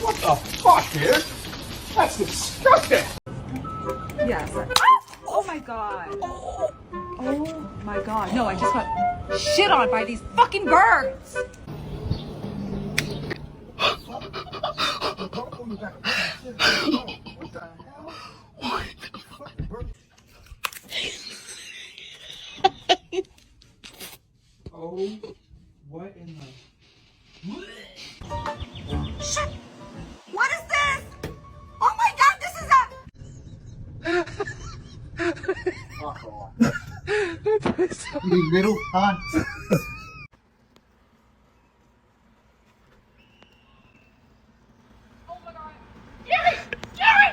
What the fuck, dude? That's disgusting. Yes. Oh my god. Oh my god. No, I just got shit on by these fucking birds. Oh, what in the... Shit. What is this? Oh my god, this is a... Fuck off. You little cunt.